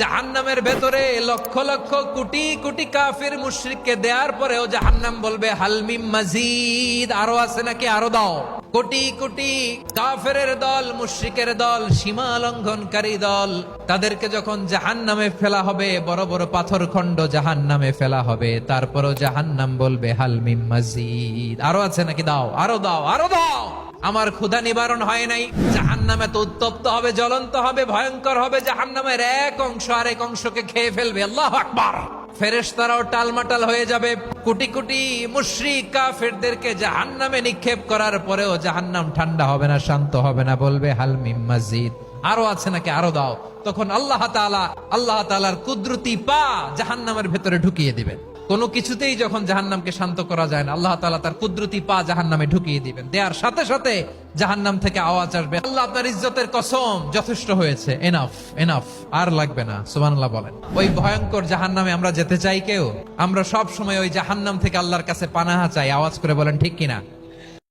জাহান্নামের ভেতরে লক্ষ লক্ষ কোটি কোটি কাফির মুশরিককে দেওয়ার পরেও জাহান্নাম বলবে হালমিম মাজিদ, আরো আছে নাকি, আরো দাও। কোটি কোটি কাফেরের দল, মুশরিকের দল, সীমা লঙ্ঘনকারী দল, তাদেরকে যখন জাহান্নামে ফেলা হবে, বড় বড় পাথর খণ্ড জাহান্নামে ফেলা হবে, তারপরও জাহান্নাম বলবে হালমিম মাজিদ, আরো আছে নাকি, দাও, আরো দাও, আরো দাও। আমার ক্ষুধা নিবারণ হয় নাই। জাহান্নামে তো উত্তপ্ত হবে, জ্বলন্ত হবে, ভয়ঙ্কর হবে। জাহান্নামের এক অংশ আরেক অংশকে খেয়ে ফেলবে। আল্লাহু আকবার। ফেরেশতারাও টালমাটাল হয়ে যাবে। কোটি কোটি মুশরিক কাফেরদেরকে জাহান্নামে নিক্ষেপ করার পরেও জাহান্নাম ঠান্ডা হবে না, শান্ত হবে না, বলবে হাল মিম মাজিদ, আরো আছে নাকি, আরো দাও। তখন আল্লাহ তাআলার কুদরতি পা জাহান্নামের ভেতরে ঢুকিয়ে দিবেন। কোনো কিছুতেই যখন জাহান্নামকে শান্ত করা যায় না, আল্লাহ তাআলা তার কুদরতি পা জাহান্নামে ঢুকিয়ে দিবেন। দেয়ার সাথে সাথে জাহান্নাম থেকে আওয়াজ আসবে, আল্লাহ আপনার ইজ্জতের কসম, যথেষ্ট হয়েছে, এনাফ এনাফ, আর লাগবে না। সুবহানাল্লাহ বলেন। ওই ভয়ঙ্কর জাহান্নামে আমরা যেতে চাই কেউ? আমরা সব সময় ওই জাহান্নাম থেকে আল্লাহর কাছে পানাহা চাই। আওয়াজ করে বলেন ঠিক কিনা?